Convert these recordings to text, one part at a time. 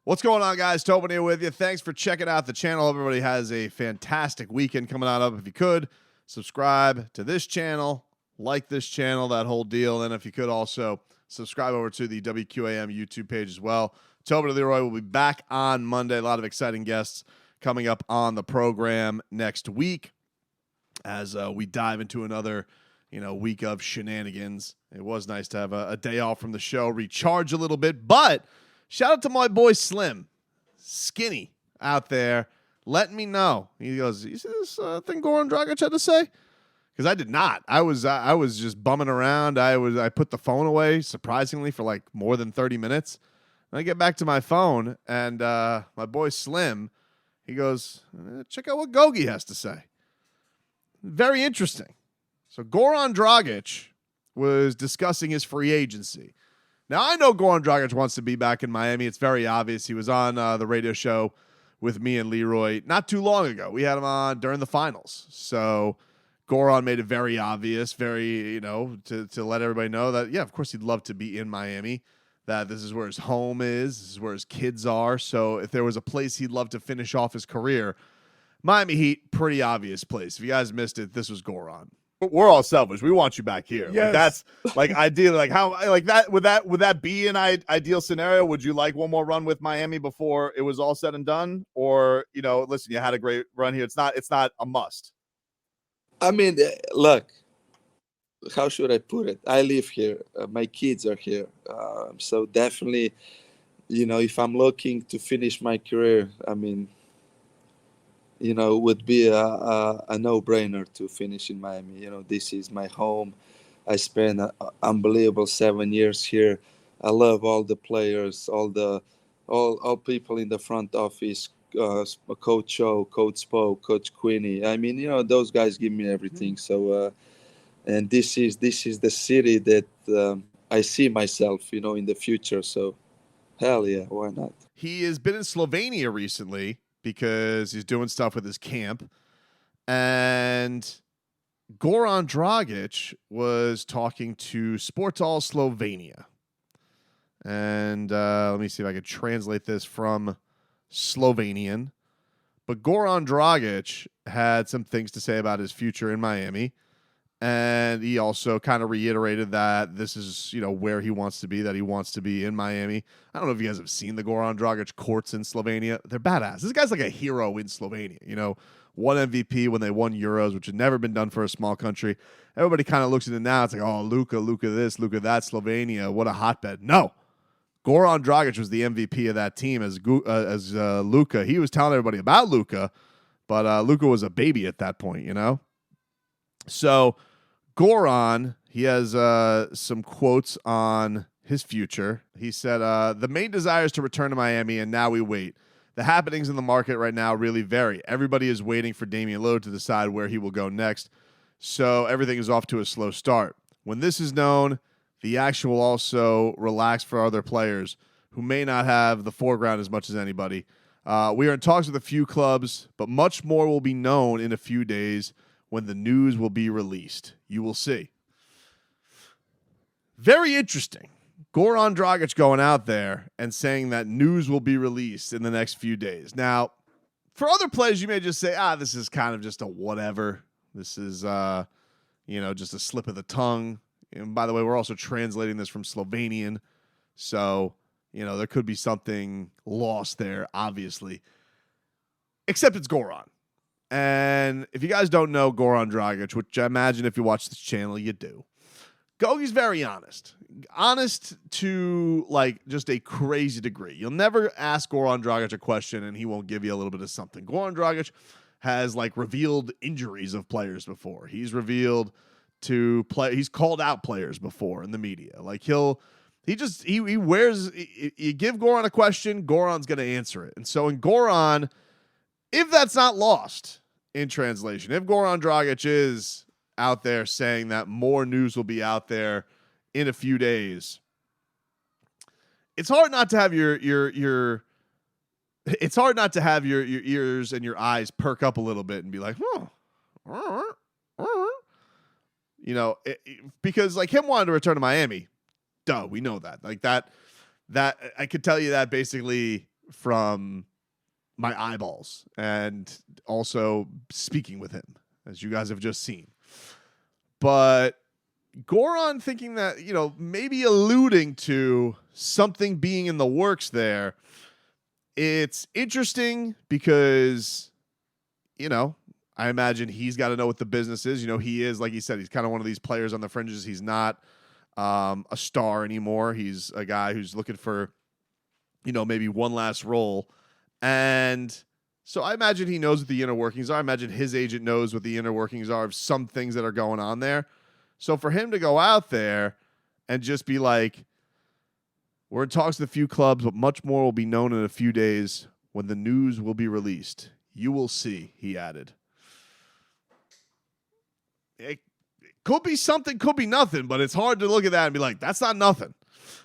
What's going on, guys? Tobin here with you. Thanks for checking out the channel. Everybody has a fantastic weekend coming on up. If you could, subscribe to this channel, like this channel, that whole deal. And if you could also subscribe over to the WQAM YouTube page as well. Tobin and Leroy will be back on Monday. A lot of exciting guests coming up on the program next week as we dive into another week of shenanigans. It was nice to have a day off from the show, recharge a little bit, but shout out to my boy Slim, Skinny, out there, letting me know. He goes, "You see this thing Goran Dragić had to say?" Because I did not. I was just bumming around. I put the phone away, surprisingly, for like more than 30 minutes. And I get back to my phone, and my boy Slim, he goes, "Check out what Gogi has to say." Very interesting. So Goran Dragić was discussing his free agency. Now, I know Goran Dragić wants to be back in Miami. It's very obvious. He was on the radio show with me and Leroy not too long ago. We had him on during the finals. So Goran made it very obvious, to let everybody know that, yeah, of course he'd love to be in Miami, that this is where his home is, this is where his kids are. So if there was a place he'd love to finish off his career, Miami Heat, pretty obvious place. If you guys missed it, this was Goran. We're all selfish. We want you back here. Yes. Like, that's like ideally, like how like that would that be an ideal scenario? Would you like one more run with Miami before it was all said and done? Or, listen, you had a great run here. It's not a must. I mean, look, how should I put it? I live here. My kids are here. So definitely, if I'm looking to finish my career, I mean, it would be a no-brainer to finish in Miami. This is my home. I spent an unbelievable 7 years here. I love all the players, all people in the front office, Coach O, Coach Spo, Coach Queenie. I mean, those guys give me everything. So, and this is the city that I see myself, in the future. So, hell yeah, why not? He has been in Slovenia recently because he's doing stuff with his camp. And Goran Dragić was talking to Sportal Slovenia. And let me see if I can translate this from Slovenian. But Goran Dragić had some things to say about his future in Miami. And he also kind of reiterated that this is, where he wants to be, that he wants to be in Miami. I don't know if you guys have seen the Goran Dragić courts in Slovenia. They're badass. This guy's like a hero in Slovenia. Won MVP when they won Euros, which had never been done for a small country. Everybody kind of looks at it now. It's like, oh, Luka this, Luka that, Slovenia. What a hotbed. No. Goran Dragić was the MVP of that team as Luka. He was telling everybody about Luka, but Luka was a baby at that point, So Goran, he has some quotes on his future. He said, the main desire is to return to Miami, and now we wait. The happenings in the market right now really vary. Everybody is waiting for Damian Lillard to decide where he will go next, so everything is off to a slow start. When this is known, the action will also relax for other players who may not have the foreground as much as anybody. We are in talks with a few clubs, but much more will be known in a few days when the news will be released. You will see. Very interesting. Goran Dragić going out there and saying that news will be released in the next few days. Now, for other players, you may just say, this is kind of just a whatever. This is, just a slip of the tongue. And by the way, we're also translating this from Slovenian. So, there could be something lost there, obviously. Except it's Goran. And if you guys don't know Goran Dragić, which I imagine if you watch this channel, you do, Gogi's very honest. Honest to, just a crazy degree. You'll never ask Goran Dragić a question and he won't give you a little bit of something. Goran Dragić has, revealed injuries of players before. He's revealed he's called out players before in the media. He wears, you give Goran a question, Goran's going to answer it. And so in Goran, if that's not lost in translation, if Goran Dragić is out there saying that more news will be out there in a few days, it's hard not to have your ears and your eyes perk up a little bit and be like, because him wanting to return to Miami, we know that. That I could tell you that basically from my eyeballs and also speaking with him, as you guys have just seen. But Goran thinking that, maybe alluding to something being in the works there. It's interesting because, I imagine he's got to know what the business is. He is, like he said, he's kind of one of these players on the fringes. He's not a star anymore. He's a guy who's looking for, maybe one last role. And so I imagine he knows what the inner workings are. I imagine his agent knows what the inner workings are of some things that are going on there. So for him to go out there and just be like, we're in talks with a few clubs, but much more will be known in a few days when the news will be released. You will see, he added. It could be something, could be nothing, but it's hard to look at that and be like, that's not nothing.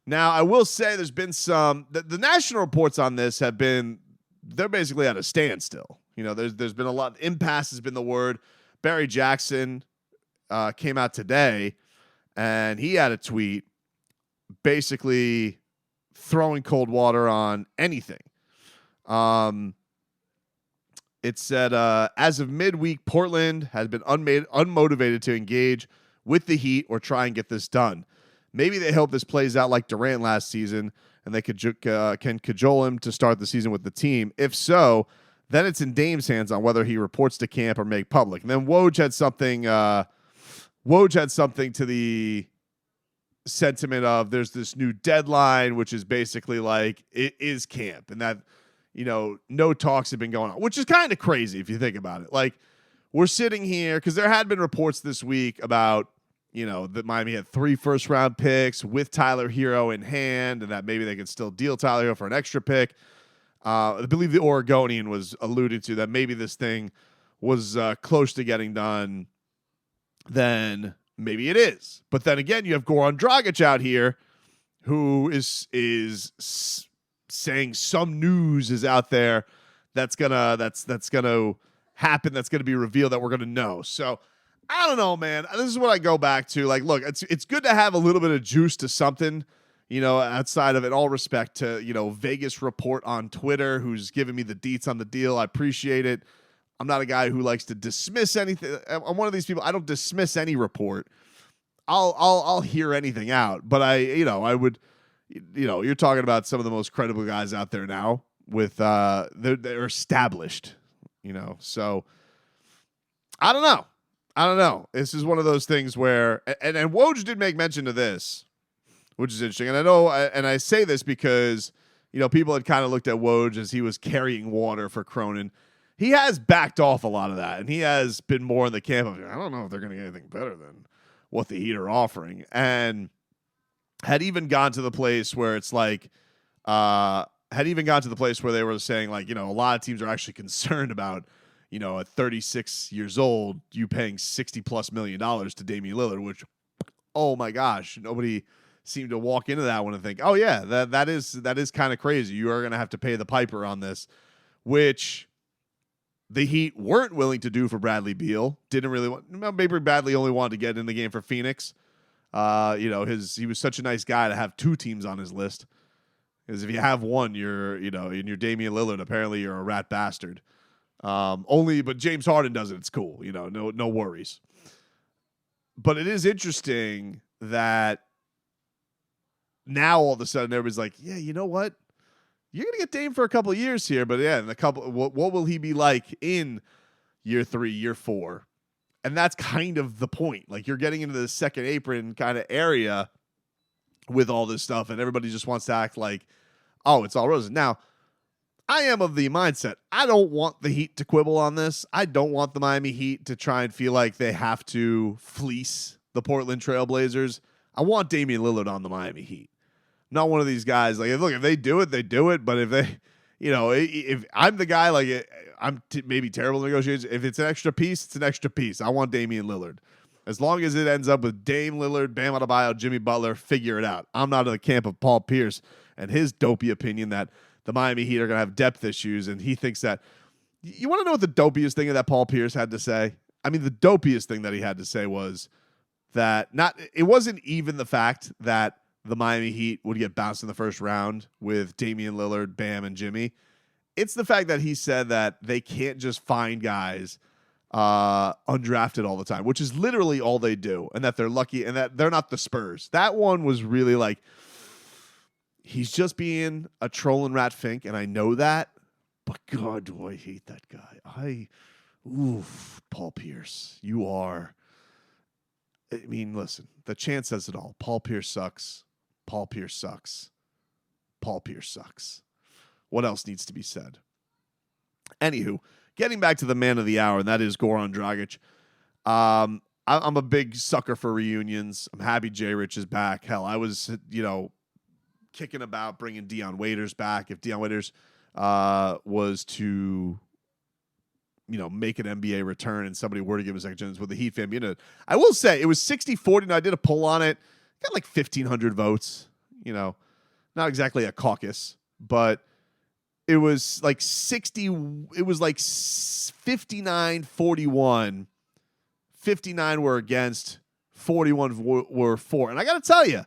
Now, I will say there's been some, the national reports on this have been, they're basically at a standstill. There's been a lot, impasse has been the word. Barry Jackson came out today, and he had a tweet basically throwing cold water on anything. It said, as of midweek, Portland has been unmotivated to engage with the Heat or try and get this done. Maybe they hope this plays out like Durant last season, and they can cajole him to start the season with the team. If so, then it's in Dame's hands on whether he reports to camp or make public. And then Woj had something. Woj had something to the sentiment of there's this new deadline, which is basically like it is camp, and that no talks have been going on, which is kind of crazy if you think about it. Like, we're sitting here because there had been reports this week about that Miami had 3 first-round picks with Tyler Hero in hand, and that maybe they could still deal Tyler Hero for an extra pick. I believe the Oregonian was alluded to that maybe this thing was close to getting done. Then maybe it is. But then again, you have Goran Dragić out here who is saying some news is out there that's gonna happen, that's gonna be revealed, that we're gonna know. So I don't know, man. This is what I go back to. Like, look, it's good to have a little bit of juice to something, outside of, in all respect to, Vegas Report on Twitter, who's giving me the deets on the deal. I appreciate it. I'm not a guy who likes to dismiss anything. I'm one of these people. I don't dismiss any report. I'll hear anything out, but I would, you're talking about some of the most credible guys out there now with, they're established, so I don't know. This is one of those things where, and Woj did make mention of this, which is interesting. And I know, and I say this because, people had kind of looked at Woj as he was carrying water for Cronin. He has backed off a lot of that, and he has been more in the camp of, I don't know if they're going to get anything better than what the Heat are offering. And had even gone to the place where it's like, where they were saying, like, a lot of teams are actually concerned about, at 36 years old, you paying $60+ million to Damian Lillard, which, oh my gosh, nobody seemed to walk into that one and think, oh yeah, that is kind of crazy. You are going to have to pay the piper on this, which the Heat weren't willing to do for Bradley Beal. Didn't really want. Maybe Bradley only wanted to get in the game for Phoenix. He was such a nice guy to have 2 teams on his list. Because if you have one, you're Damian Lillard. Apparently, you're a rat bastard. But James Harden does it. It's cool. No worries. But it is interesting that now all of a sudden everybody's like, yeah, you know what? You're going to get Dame for a couple of years here, but yeah, what will he be like in year 3, year 4? And that's kind of the point. Like, you're getting into the second apron kind of area with all this stuff, and everybody just wants to act like, oh, it's all roses. Now, I am of the mindset, I don't want the Heat to quibble on this. I don't want the Miami Heat to try and feel like they have to fleece the Portland Trailblazers. I want Damian Lillard on the Miami Heat. Not one of these guys, like, look, if they do it, they do it. But if they, if I'm the guy, like, I'm maybe terrible at negotiations. If it's an extra piece, it's an extra piece. I want Damian Lillard. As long as it ends up with Dame Lillard, Bam Adebayo, Jimmy Butler, figure it out. I'm not in the camp of Paul Pierce and his dopey opinion that the Miami Heat are going to have depth issues. And he thinks that, you want to know what the dopiest thing that Paul Pierce had to say? I mean, the dopiest thing that he had to say was that it wasn't even the fact that the Miami Heat would get bounced in the first round with Damian Lillard, Bam, and Jimmy. It's the fact that he said that they can't just find guys undrafted all the time, which is literally all they do, and that they're lucky and that they're not the Spurs. That one was really like, he's just being a trolling rat fink, and I know that, but God, do I hate that guy. Paul Pierce, you are. I mean, listen, the chant says it all. Paul Pierce sucks. Paul Pierce sucks. Paul Pierce sucks. What else needs to be said? Anywho, getting back to the man of the hour, and that is Goran Dragić. I'm a big sucker for reunions. I'm happy J. Rich is back. Hell, I was, kicking about bringing Dion Waiters back. If Dion Waiters was to, make an NBA return and somebody were to give him a second chance with the Heat fan, I will say it was 60-40, and I did a poll on it. Got like 1,500 votes. Not exactly a caucus, but it was like 59-41. 59 were against, 41 were for. And I got to tell you,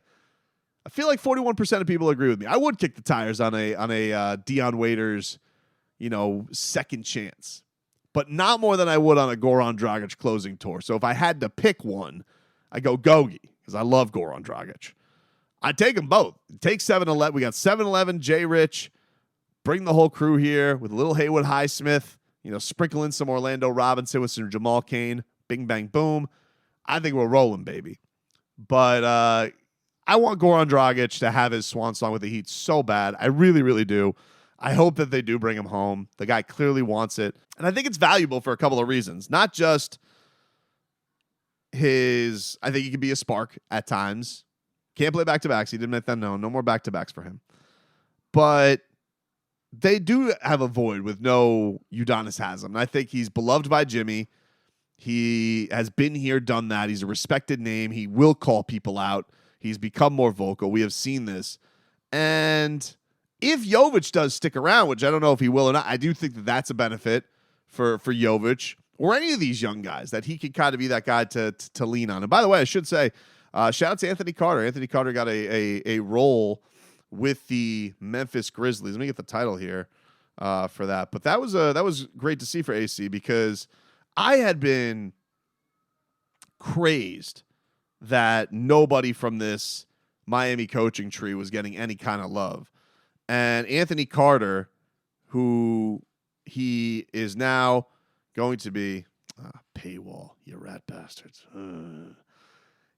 I feel like 41% of people agree with me. I would kick the tires on a Dion Waiters, second chance, but not more than I would on a Goran Dragić closing tour. So if I had to pick one, I go Gogi because I love Goran Dragić. I'd take them both. Take 7-11. We got 7-11, J. Rich. Bring the whole crew here with a little Haywood Highsmith, sprinkle in some Orlando Robinson with some Jamal Cain. Bing, bang, boom. I think we're rolling, baby. But I want Goran Dragić to have his swan song with the Heat so bad. I really, really do. I hope that they do bring him home. The guy clearly wants it. And I think it's valuable for a couple of reasons. Not just I think he could be a spark at times. Can't play back-to-backs. He didn't make that known. No more back-to-backs for him. But they do have a void with no Udonis Haslem. And I think he's beloved by Jimmy. He has been here, done that. He's a respected name. He will call people out. He's become more vocal. We have seen this. And if Jovic does stick around, which I don't know if he will or not, I do think that that's a benefit for Jovic or any of these young guys, that he can kind of be that guy to lean on. And by the way, I should say, shout out to Anthony Carter. Anthony Carter got a role with the Memphis Grizzlies. Let me get the title here for that. But that was great to see for AC, because I had been crazed that nobody from this Miami coaching tree was getting any kind of love. And Anthony Carter, who he is now going to be paywall, you rat bastards.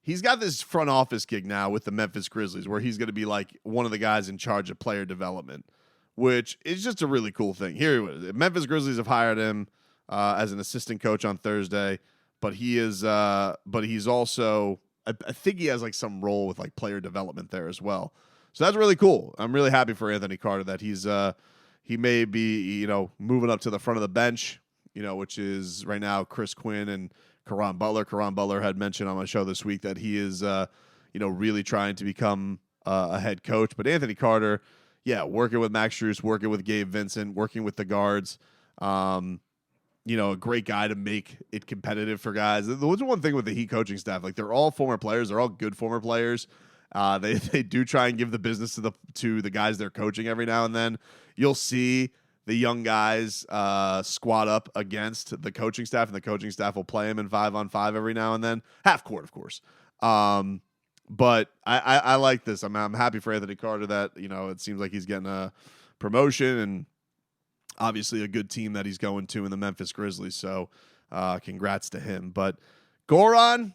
He's got this front office gig now with the Memphis Grizzlies, where he's going to be like one of the guys in charge of player development, which is just a really cool thing. Here it is. Memphis Grizzlies have hired him as an assistant coach on Thursday, but he's also, I think he has like some role with like player development there as well. So that's really cool. I'm really happy for Anthony Carter that he may be, moving up to the front of the bench, which is right now Chris Quinn and Caron Butler. Caron Butler had mentioned on my show this week that he is, really trying to become a head coach. But Anthony Carter, working with Max Strus, working with Gabe Vincent, working with the guards, a great guy to make it competitive for guys. The one thing with the Heat coaching staff, like they're all former players. They're all good former players. They do try and give the business to the guys they're coaching every now and then. You'll see the young guys squat up against the coaching staff, and the coaching staff will play them in 5-on-5 every now and then. Half court, of course. But I like this. I'm happy for Anthony Carter that, it seems like he's getting a promotion, and obviously a good team that he's going to in the Memphis Grizzlies. So congrats to him. But Goran,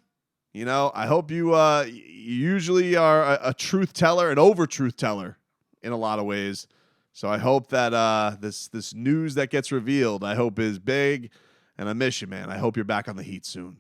I hope you usually are a truth teller, an over truth teller in a lot of ways. So I hope that this news that gets revealed, I hope is big, and I miss you, man. I hope you're back on the Heat soon.